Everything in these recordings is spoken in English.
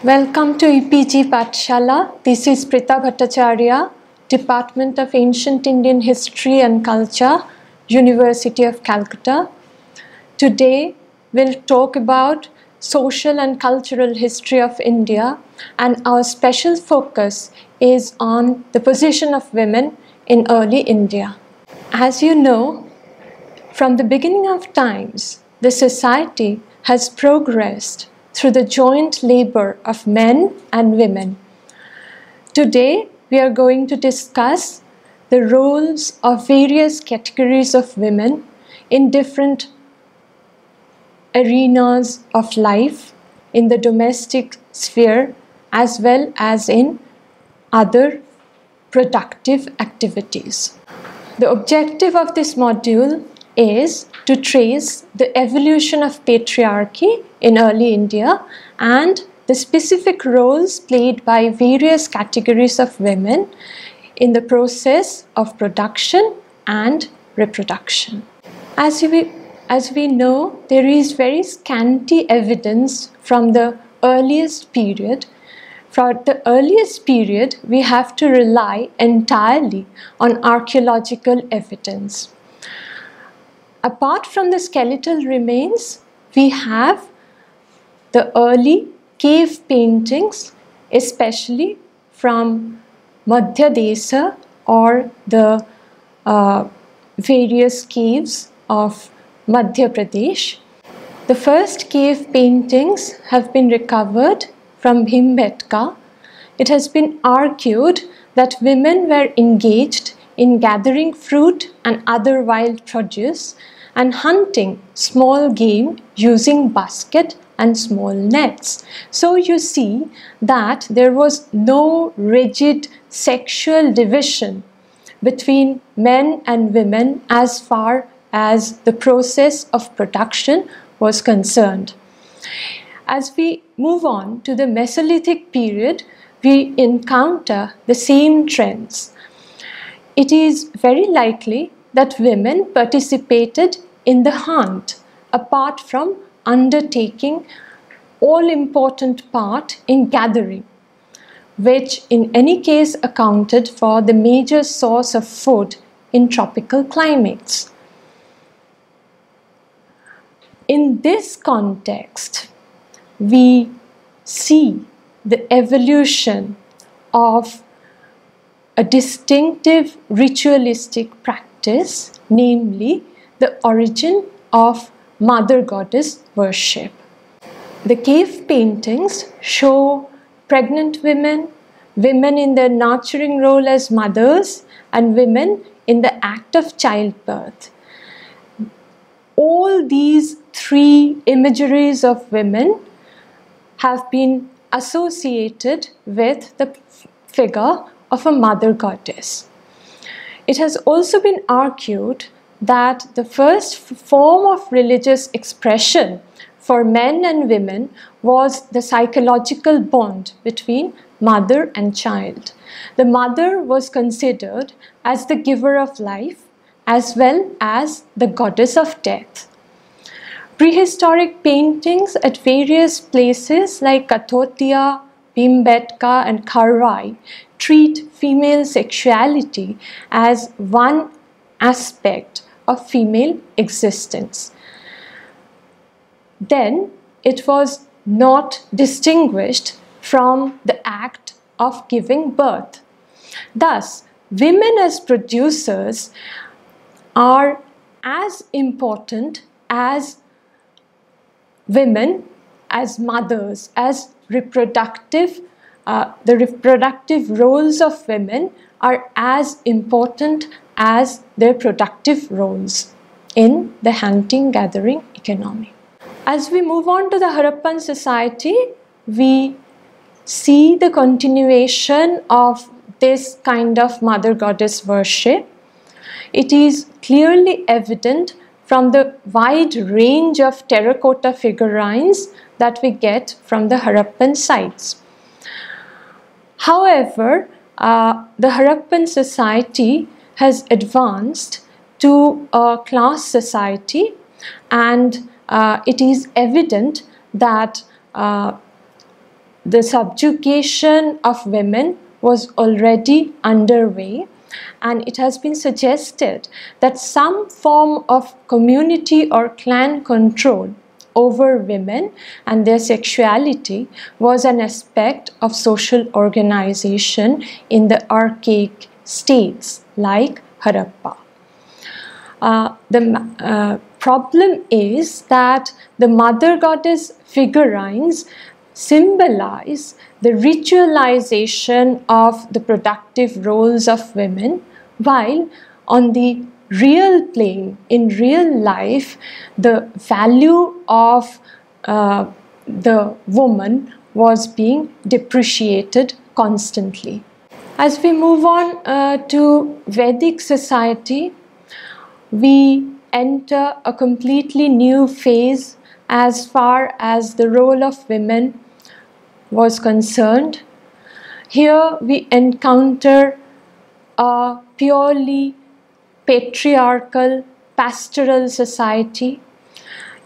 Welcome to EPG Pathshala. This is Prita Bhattacharya, Department of Ancient Indian History and Culture, University of Calcutta. Today we'll talk about social and cultural history of India, and our special focus is on the position of women in early India. As you know, from the beginning of times, the society has progressed through the joint labor of men and women. Today, we are going to discuss the roles of various categories of women in different arenas of life, in the domestic sphere as well as in other productive activities. The objective of this module is to trace the evolution of patriarchy in early India and the specific roles played by various categories of women in the process of production and reproduction. As we know, there is very scanty evidence from the earliest period. For the earliest period, we have to rely entirely on archaeological evidence. Apart from the skeletal remains, we have the early cave paintings, especially from Madhya Desa or the various caves of Madhya Pradesh. The first cave paintings have been recovered from Bhimbetka. It has been argued that women were engaged in gathering fruit and other wild produce and hunting small game using basket and small nets. So you see that there was no rigid sexual division between men and women as far as the process of production was concerned. As we move on to the Mesolithic period, we encounter the same trends. It is very likely that women participated in the hunt, apart from undertaking all-important part in gathering, which in any case accounted for the major source of food in tropical climates. In this context, we see the evolution of a distinctive ritualistic practice, namely the origin of mother goddess worship. The cave paintings show pregnant women, women in their nurturing role as mothers, and women in the act of childbirth. All these three imageries of women have been associated with the figure of a mother goddess. It has also been argued that the first form of religious expression for men and women was the psychological bond between mother and child. The mother was considered as the giver of life as well as the goddess of death. Prehistoric paintings at various places like Kathotia, Bhimbetka and Karwai treat female sexuality as one aspect of female existence. Then it was not distinguished from the act of giving birth. Thus, women as producers are as important as women as mothers, as reproductive. The reproductive roles of women are as important as their productive roles in the hunting-gathering economy. As we move on to the Harappan Society, we see the continuation of this kind of mother goddess worship. It is clearly evident from the wide range of terracotta figurines that we get from the Harappan sites. However, the Harappan society has advanced to a class society, and it is evident that the subjugation of women was already underway, and it has been suggested that some form of community or clan control over women and their sexuality was an aspect of social organization in the archaic states like Harappa. The problem is that the mother goddess figurines symbolize the ritualization of the productive roles of women, while on the real plane, in real life, the value of the woman was being depreciated constantly. As we move on to Vedic society, we enter a completely new phase as far as the role of women was concerned. Here we encounter a purely patriarchal, pastoral society.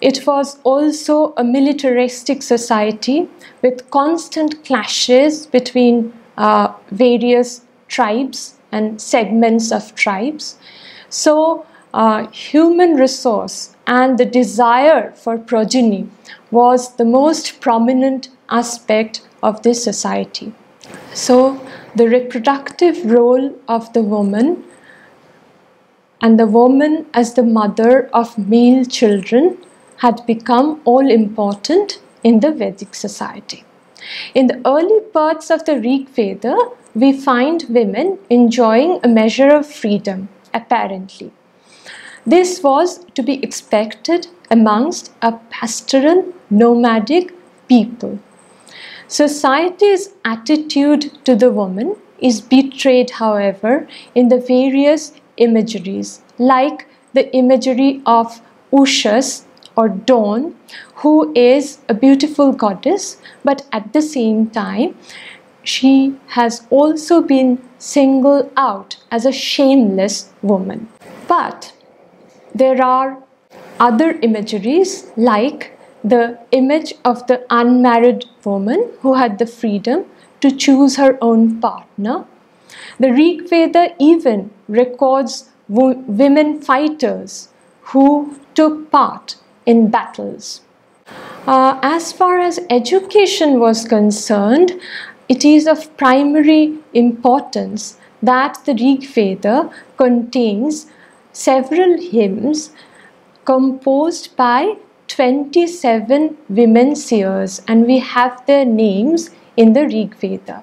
It was also a militaristic society with constant clashes between various tribes and segments of tribes. So, human resource and the desire for progeny was the most prominent aspect of this society. So, the reproductive role of the woman and the woman as the mother of male children had become all important in the Vedic society. In the early parts of the Rig Veda, we find women enjoying a measure of freedom, apparently. This was to be expected amongst a pastoral, nomadic people. Society's attitude to the woman is betrayed, however, in the various imageries, like the imagery of Ushas or Dawn, who is a beautiful goddess, but at the same time, she has also been singled out as a shameless woman. But there are other imageries, like the image of the unmarried woman who had the freedom to choose her own partner. The Rig Veda even records women fighters who took part in battles. As far as education was concerned, it is of primary importance that the Rig Veda contains several hymns composed by 27 women seers, and we have their names in the Rig Veda.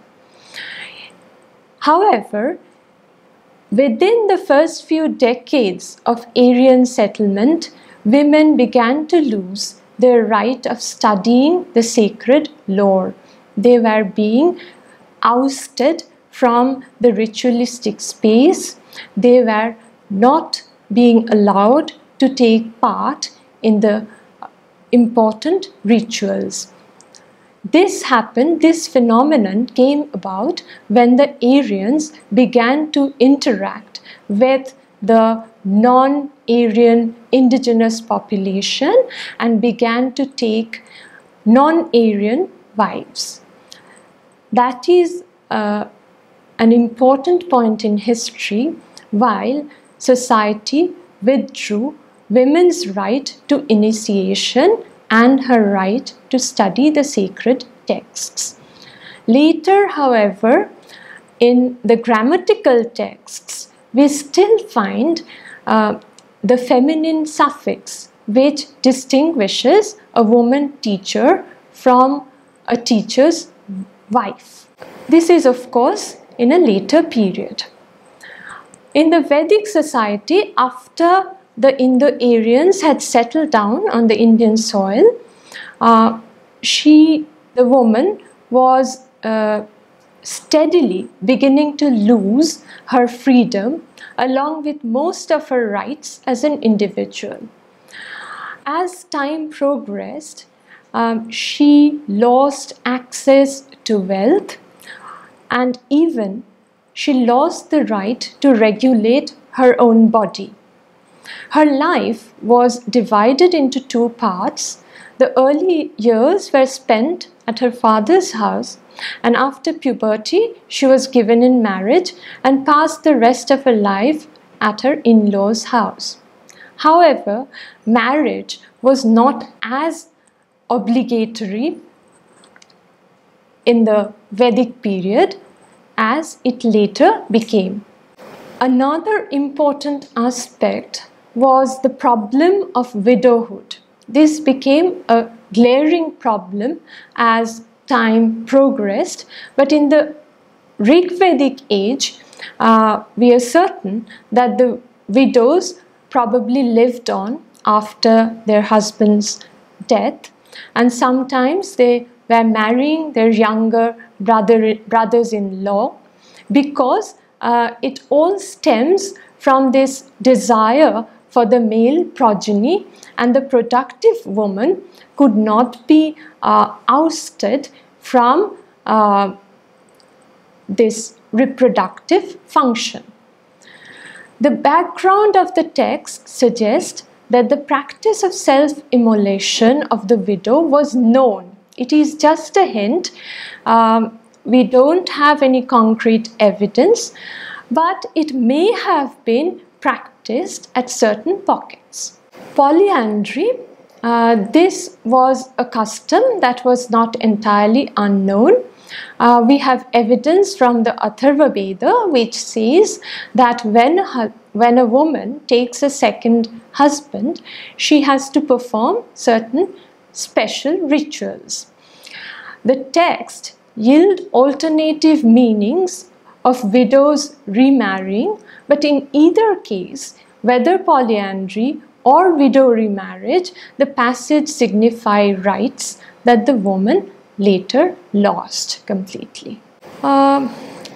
However, within the first few decades of Aryan settlement, women began to lose their right of studying the sacred lore. They were being ousted from the ritualistic space. They were not being allowed to take part in the important rituals. This phenomenon came about when the Aryans began to interact with the non-Aryan indigenous population and began to take non-Aryan wives. That is an important point in history. While society withdrew women's right to initiation and her right to study the sacred texts. Later, however, in the grammatical texts, we still find the feminine suffix, which distinguishes a woman teacher from a teacher's wife. This is, of course, in a later period. In the Vedic society, after the Indo-Aryans had settled down on the Indian soil, the woman was steadily beginning to lose her freedom along with most of her rights as an individual. As time progressed, she lost access to wealth, and even she lost the right to regulate her own body. Her life was divided into two parts. The early years were spent at her father's house, and after puberty she was given in marriage and passed the rest of her life at her in-laws' house. However, marriage was not as obligatory in the Vedic period as it later became. Another important aspect was the problem of widowhood. This became a glaring problem as time progressed, but in the Rig Vedic age, we are certain that the widows probably lived on after their husband's death, and sometimes they were marrying their younger brothers-in-law, because it all stems from this desire for the male progeny, and the productive woman could not be ousted from this reproductive function. The background of the text suggests that the practice of self-immolation of the widow was known. It is just a hint. We don't have any concrete evidence, but it may have been practiced at certain pockets. Polyandry, this was a custom that was not entirely unknown. We have evidence from the Atharva Veda which says that when a woman takes a second husband, she has to perform certain special rituals. The text yield alternative meanings of widows remarrying, but in either case, whether polyandry or widow remarriage, the passage signify rights that the woman later lost completely.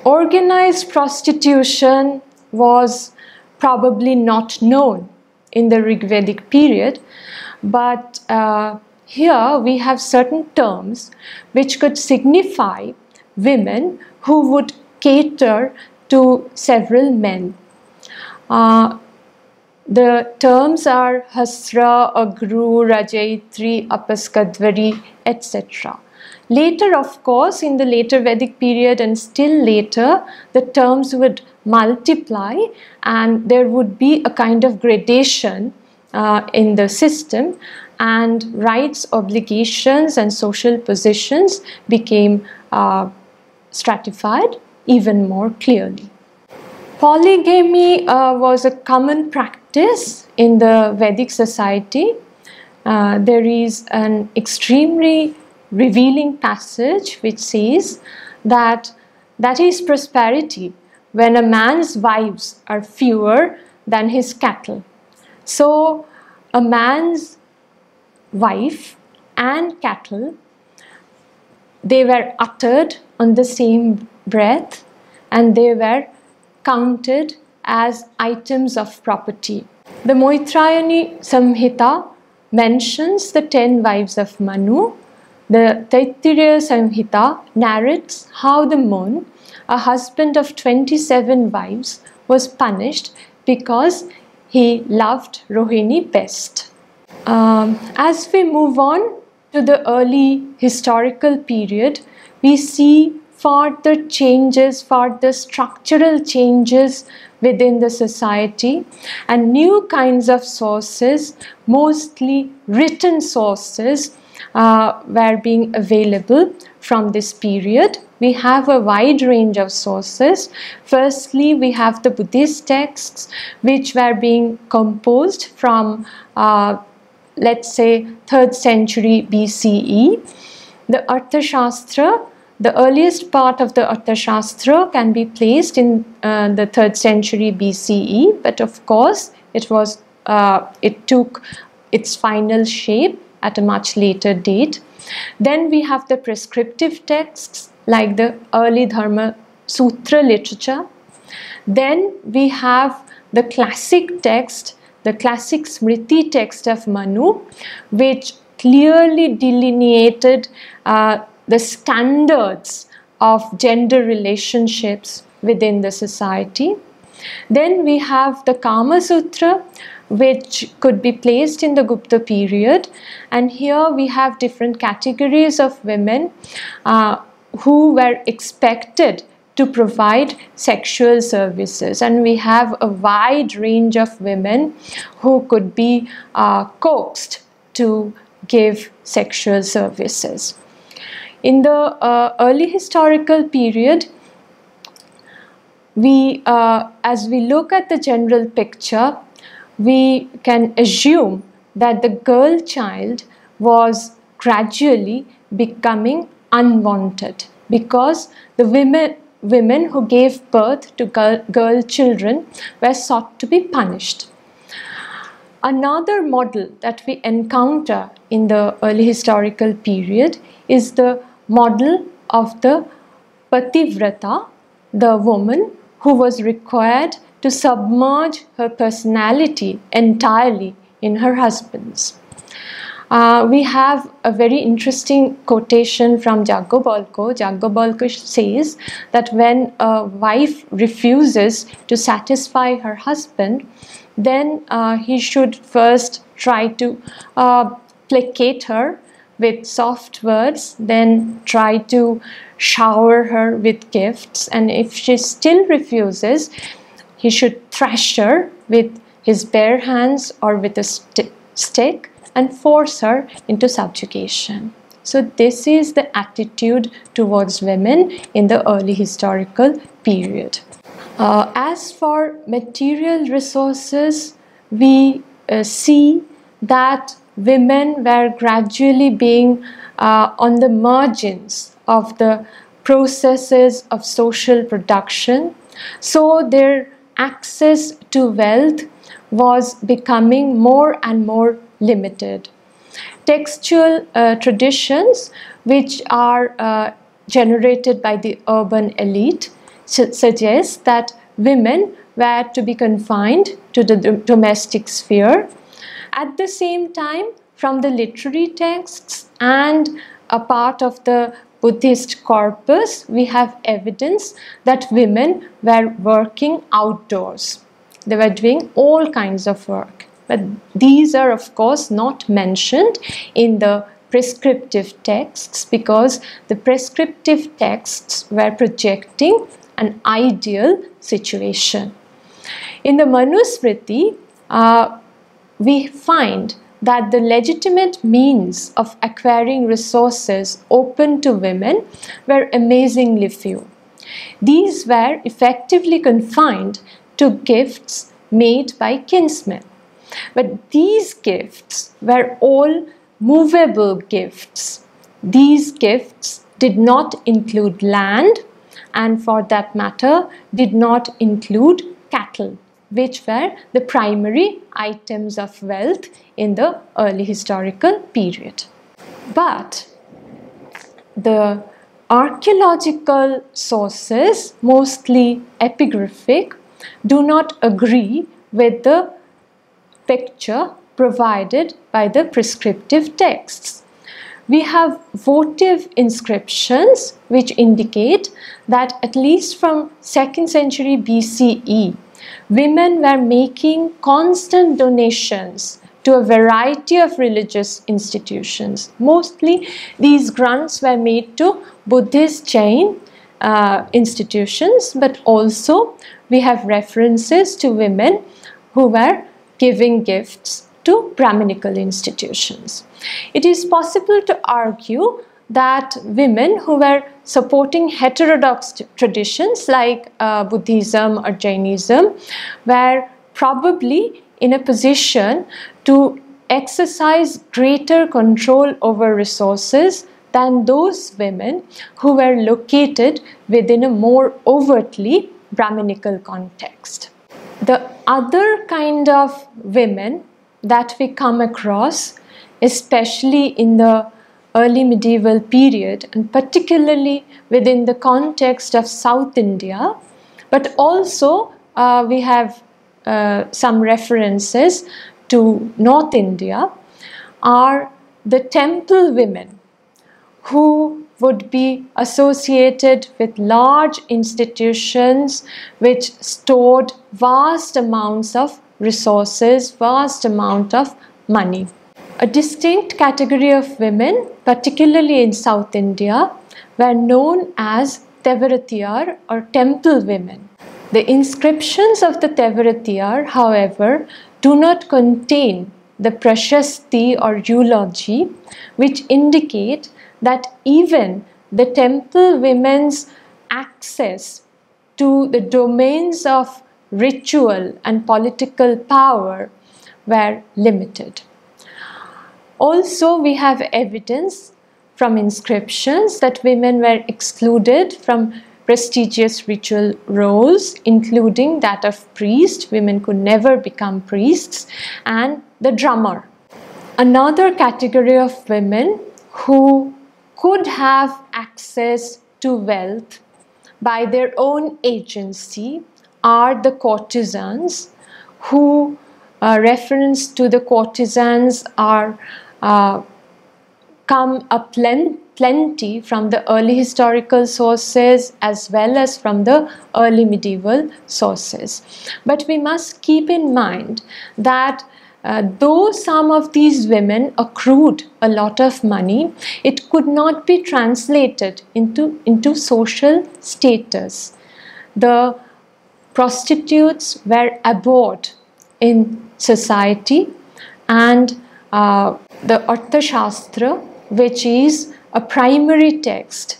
Organized prostitution was probably not known in the Rig Vedic period, but here we have certain terms which could signify women who would cater to several men. The terms are Hasra, Agru, Rajayatri, Apaskadvari, etc. Later, of course, in the later Vedic period and still later, the terms would multiply and there would be a kind of gradation in the system, and rights, obligations and social positions became stratified even more clearly. Polygamy was a common practice in the Vedic society. There is an extremely revealing passage which says that is prosperity when a man's wives are fewer than his cattle. So a man's wife and cattle, they were uttered on the same breath and they were counted as items of property. The Moitrayani Samhita mentions the 10 wives of Manu. The Taittiriya Samhita narrates how the Mun, a husband of 27 wives, was punished because he loved Rohini best. As we move on to the early historical period, we see further changes, further structural changes within the society, and new kinds of sources, mostly written sources, were being available from this period. We have a wide range of sources. Firstly, we have the Buddhist texts which were being composed from let's say 3rd century BCE. The Arthashastra, the earliest part of the Arthashastra, can be placed in the 3rd century BCE, but of course it took its final shape at a much later date. Then we have the prescriptive texts like the early Dharma Sutra literature. Then we have the classic text, the classic Smriti text of Manu, which clearly delineated the standards of gender relationships within the society. Then we have the Kama Sutra, which could be placed in the Gupta period. And here we have different categories of women who were expected to provide sexual services, and we have a wide range of women who could be coaxed to give sexual services. In the early historical period, as we look at the general picture, we can assume that the girl child was gradually becoming unwanted, because the women who gave birth to girl children were sought to be punished. Another model that we encounter in the early historical period is the model of the Pativrata, the woman who was required to submerge her personality entirely in her husband's. We have a very interesting quotation from Jaggobalko. Jaggobalko says that when a wife refuses to satisfy her husband, then he should first try to placate her with soft words, then try to shower her with gifts, and if she still refuses, he should thrash her with his bare hands or with a stick and force her into subjugation. So this is the attitude towards women in the early historical period. As for material resources, we see that women were gradually being on the margins of the processes of social production, so their access to wealth was becoming more and more limited. Textual traditions, which are generated by the urban elite, suggest that women were to be confined to the domestic sphere. At the same time, from the literary texts and a part of the Buddhist corpus, we have evidence that women were working outdoors. They were doing all kinds of work. But these are, of course, not mentioned in the prescriptive texts, because the prescriptive texts were projecting an ideal situation. In the Manusmriti, we find that the legitimate means of acquiring resources open to women were amazingly few. These were effectively confined to gifts made by kinsmen. But these gifts were all movable gifts. These gifts did not include land, and for that matter did not include cattle, which were the primary items of wealth in the early historical period. But the archaeological sources, mostly epigraphic, do not agree with the picture provided by the prescriptive texts. We have votive inscriptions which indicate that at least from 2nd century BCE, women were making constant donations to a variety of religious institutions. Mostly these grants were made to Buddhist Jain institutions, but also we have references to women who were giving gifts to Brahminical institutions. It is possible to argue that women who were supporting heterodox traditions like Buddhism or Jainism were probably in a position to exercise greater control over resources than those women who were located within a more overtly Brahminical context. The other kind of women that we come across, especially in the early medieval period, and particularly within the context of South India, but also we have some references to North India, are the temple women who would be associated with large institutions which stored vast amounts of resources, vast amount of money. A distinct category of women, particularly in South India, were known as Tevaratiyar or temple women. The inscriptions of the Tevaratiyar, however, do not contain the prashasti or eulogy, which indicate that even the temple women's access to the domains of ritual and political power were limited. Also, we have evidence from inscriptions that women were excluded from prestigious ritual roles, including that of priest. Women could never become priests, and the drummer. Another category of women who could have access to wealth by their own agency are the courtesans, who reference to the courtesans are come a plenty from the early historical sources as well as from the early medieval sources. But we must keep in mind that though some of these women accrued a lot of money, it could not be translated into social status. The prostitutes were abhorred in society, and the Arthashastra, which is a primary text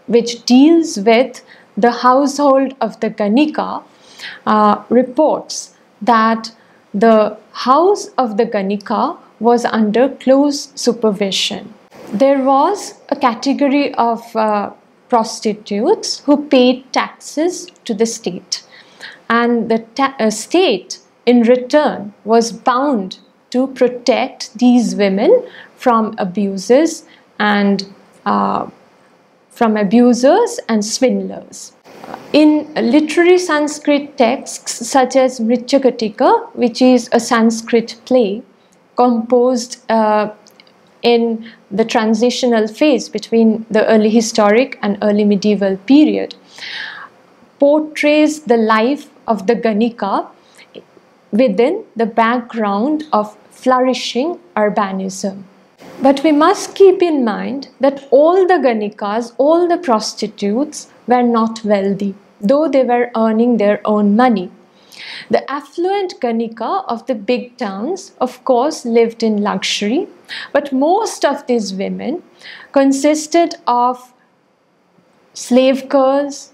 which deals with the household of the Ganika, reports that the house of the Ganika was under close supervision. There was a category of prostitutes who paid taxes to the state, and the state in return was bound to protect these women from abuses and swindlers. In literary Sanskrit texts such as Mrichakatika, which is a Sanskrit play composed in the transitional phase between the early historic and early medieval period, portrays the life of the Ganika within the background of flourishing urbanism. But we must keep in mind that all the Ganikas, all the prostitutes were not wealthy, though they were earning their own money. The affluent Ganika of the big towns, of course, lived in luxury, but most of these women consisted of slave girls,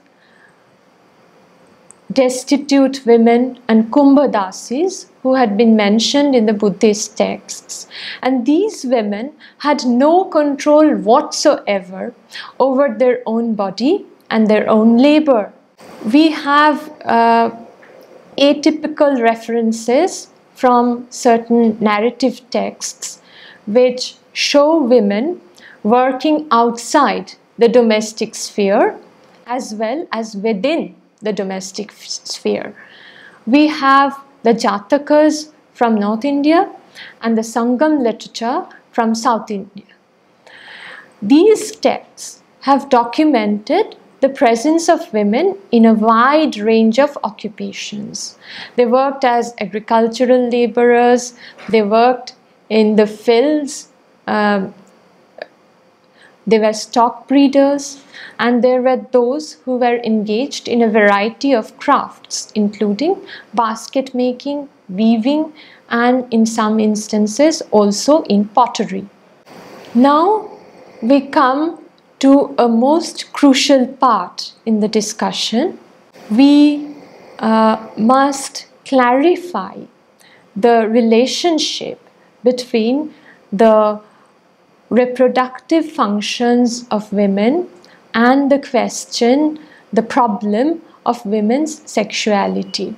destitute women, and kumbhadasis who had been mentioned in the Buddhist texts. And these women had no control whatsoever over their own body and their own labor. We have atypical references from certain narrative texts which show women working outside the domestic sphere as well as within the domestic sphere. We have the Jatakas from North India and the Sangam literature from South India. These texts have documented the presence of women in a wide range of occupations. They worked as agricultural laborers, they worked in the fields, they were stock breeders, and there were those who were engaged in a variety of crafts, including basket making, weaving, and in some instances also in pottery. Now we come to a most crucial part in the discussion. We must clarify the relationship between the reproductive functions of women and the problem of women's sexuality.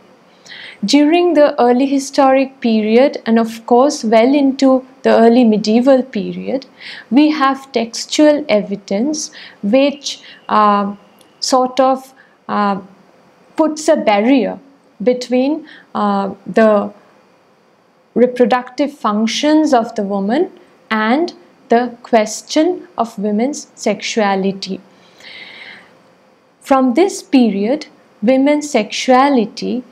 During the early historic period, and of course well into the early medieval period, we have textual evidence which sort of puts a barrier between the reproductive functions of the woman and the question of women's sexuality. From this period, women's sexuality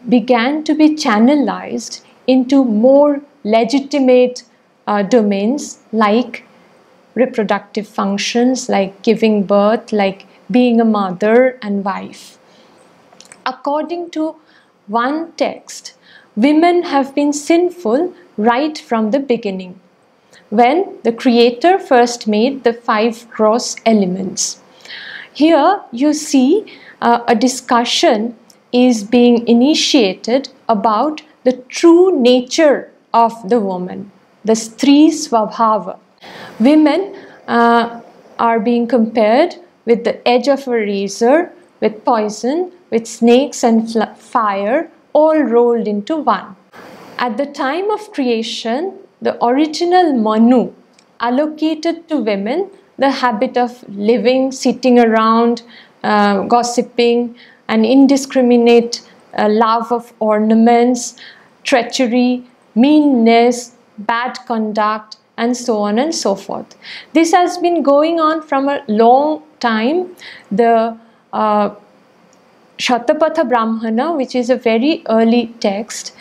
began to be channelized into more legitimate domains like reproductive functions, like giving birth, like being a mother and wife. According to one text, women have been sinful right from the beginning, when the Creator first made the 5 gross elements. Here you see a discussion is being initiated about the true nature of the woman, the Stri Swabhava. Women are being compared with the edge of a razor, with poison, with snakes and fire, all rolled into one. At the time of creation, the original Manu allocated to women the habit of living, sitting around, gossiping, an indiscriminate love of ornaments, treachery, meanness, bad conduct, and so on and so forth. This has been going on from a long time. The Shatapatha Brahmana, which is a very early text,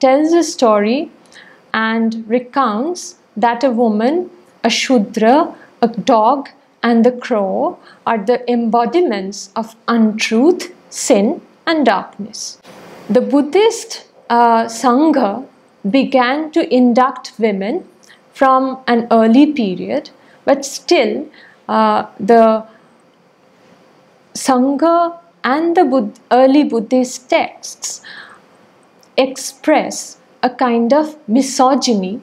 tells a story and recounts that a woman, a Shudra, a dog, and the crow are the embodiments of untruth, sin, and darkness. The Buddhist Sangha began to induct women from an early period, but still the Sangha and the early Buddhist texts express a kind of misogyny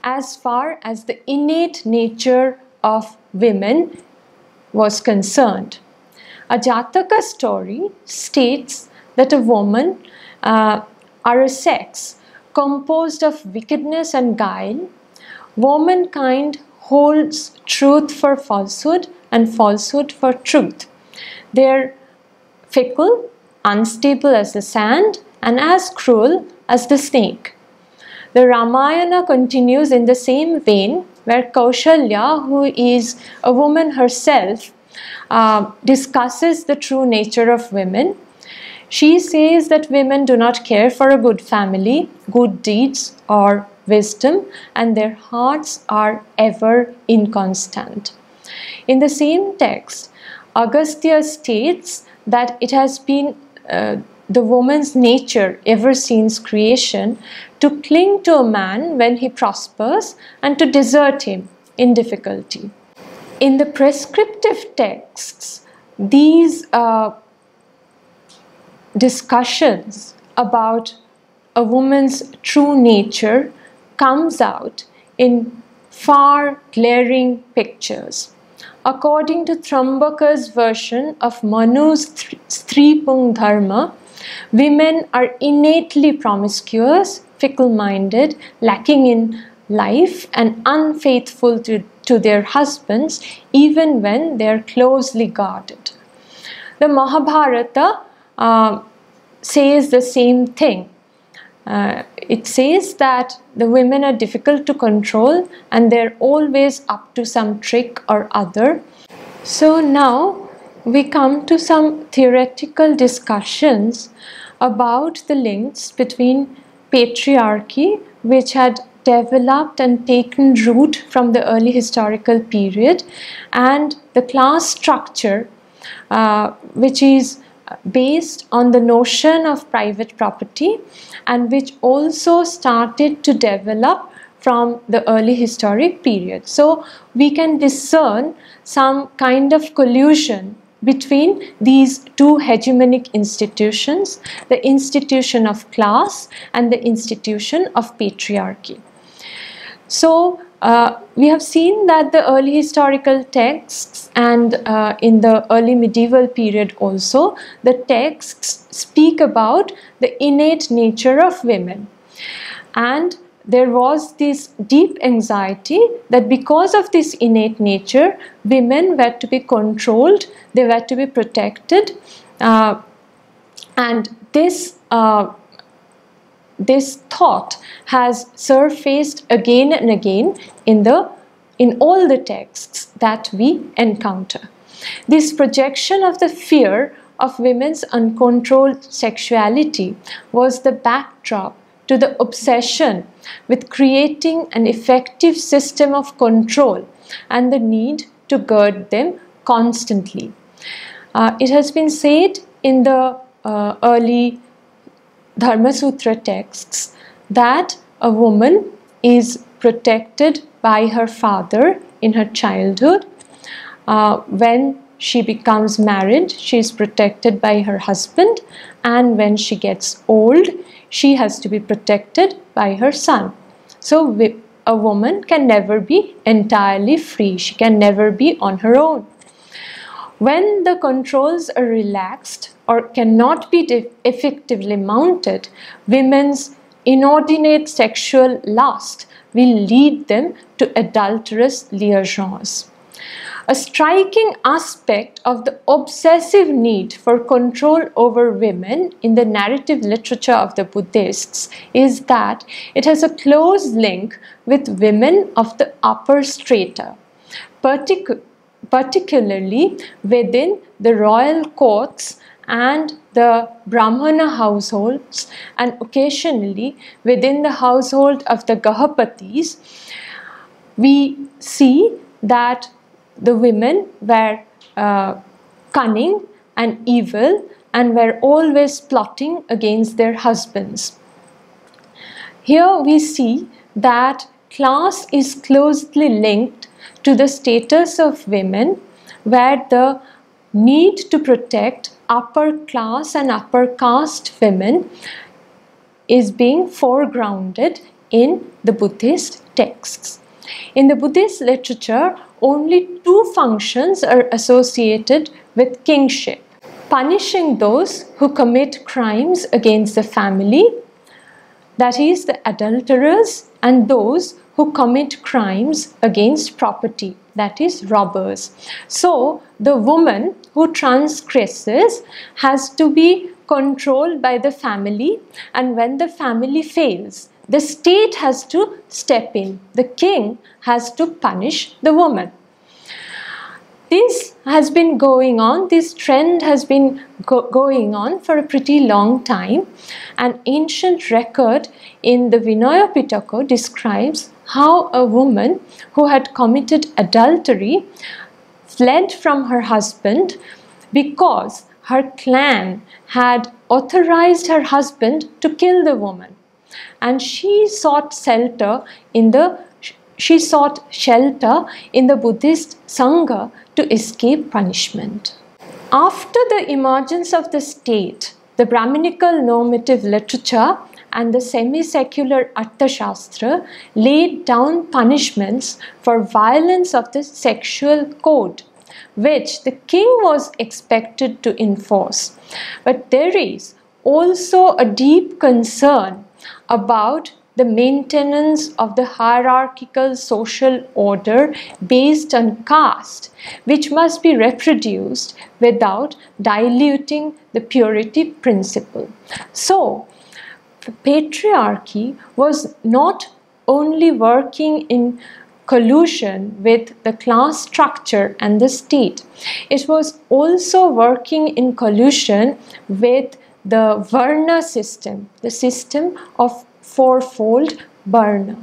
as far as the innate nature of women was concerned. A Jataka story states that a woman are a sex composed of wickedness and guile. Womankind holds truth for falsehood and falsehood for truth. They're fickle, unstable as the sand, and as cruel as the snake. The Ramayana continues in the same vein, where Kaushalya, who is a woman herself, discusses the true nature of women. She says that women do not care for a good family, good deeds, or wisdom, and their hearts are ever inconstant. In the same text, Agastya states that it has been the woman's nature ever since creation to cling to a man when he prospers and to desert him in difficulty. In the prescriptive texts, these discussions about a woman's true nature comes out in far glaring pictures. According to Trambaka's version of Manu's Stripung Dharma, women are innately promiscuous, fickle-minded, lacking in life, and unfaithful to their husbands even when they are closely guarded. The Mahabharata says the same thing. It says that the women are difficult to control and they're always up to some trick or other. So now we come to some theoretical discussions about the links between patriarchy, which had developed and taken root from the early historical period, and the class structure, which is based on the notion of private property and which also started to develop from the early historic period. So we can discern some kind of collusion between these two hegemonic institutions, the institution of class and the institution of patriarchy. So we have seen that the early historical texts and in the early medieval period also, the texts speak about the innate nature of women. And there was this deep anxiety that because of this innate nature, women were to be controlled, they were to be protected, and this this thought has surfaced again and again in all the texts that we encounter. This projection of the fear of women's uncontrolled sexuality was the backdrop to the obsession with creating an effective system of control and the need to gird them constantly. It has been said in the early Dharma Sutra texts that a woman is protected by her father in her childhood. When she becomes married, she is protected by her husband, and when she gets old, she has to be protected by her son. So a woman can never be entirely free. She can never be on her own. When the controls are relaxed or cannot be effectively mounted, women's inordinate sexual lust will lead them to adulterous liaisons. A striking aspect of the obsessive need for control over women in the narrative literature of the Buddhists is that it has a close link with women of the upper strata, particularly within the royal courts and the Brahmana households, and occasionally within the household of the Gahapatis. We see that the women were cunning and evil and were always plotting against their husbands. Here we see that class is closely linked to the status of women, where the need to protect upper class and upper caste women is being foregrounded in the Buddhist texts. In the Buddhist literature, only two functions are associated with kingship: punishing those who commit crimes against the family, that is, the adulterers, and those who commit crimes against property, that is, robbers. So, the woman who transgresses has to be controlled by the family, and when the family fails, the state has to step in. The king has to punish the woman. This has been going on, this trend has been going on for a pretty long time. An ancient record in the Vinaya Pitaka describes how a woman who had committed adultery fled from her husband because her clan had authorized her husband to kill the woman, and she sought shelter in the Buddhist Sangha to escape punishment. After the emergence of the state, the Brahminical normative literature and the semi-secular Arthashastra laid down punishments for violence of the sexual code, which the king was expected to enforce. But there is also a deep concern about the maintenance of the hierarchical social order based on caste, which must be reproduced without diluting the purity principle. So, the patriarchy was not only working in collusion with the class structure and the state, it was also working in collusion with the Varna system, the system of fourfold Varna.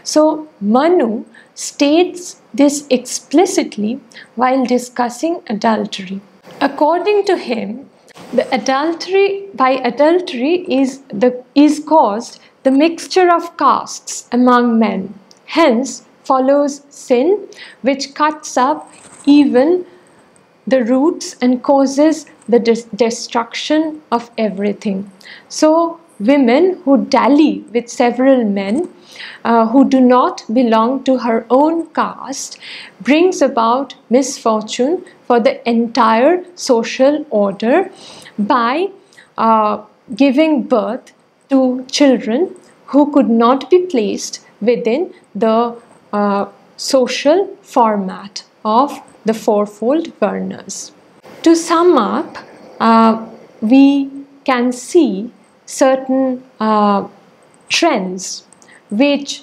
So Manu states this explicitly while discussing adultery. According to him, by adultery is caused the mixture of castes among men. Hence follows sin, which cuts up even the roots and causes the destruction of everything. So women who dally with several men who do not belong to her own caste brings about misfortune for the entire social order by giving birth to children who could not be placed within the social format of the fourfold Varnas. To sum up, we can see certain trends which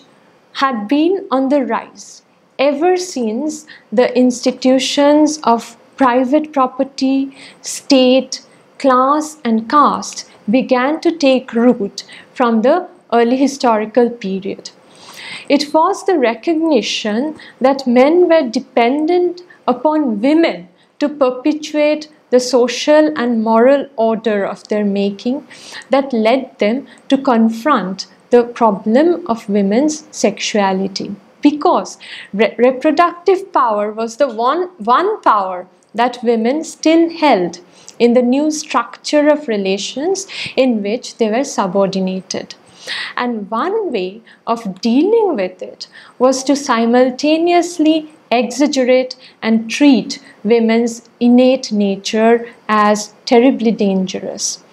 had been on the rise ever since the institutions of private property, state, class and caste began to take root from the early historical period. It was the recognition that men were dependent upon women to perpetuate the social and moral order of their making that led them to confront the problem of women's sexuality. Because reproductive power was the one power that women still held in the new structure of relations in which they were subordinated. And one way of dealing with it was to simultaneously exaggerate and treat women's innate nature as terribly dangerous.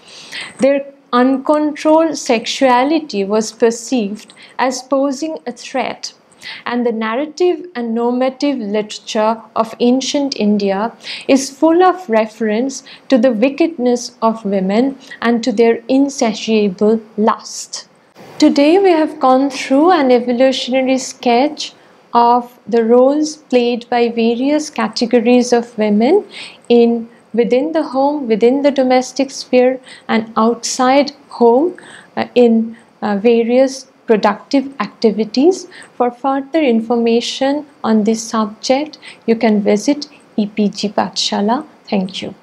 Their uncontrolled sexuality was perceived as posing a threat, and the narrative and normative literature of ancient India is full of reference to the wickedness of women and to their insatiable lust. Today we have gone through an evolutionary sketch of the roles played by various categories of women within the home, within the domestic sphere and outside home in various productive activities. For further information on this subject, you can visit EPG Pathshala. Thank you.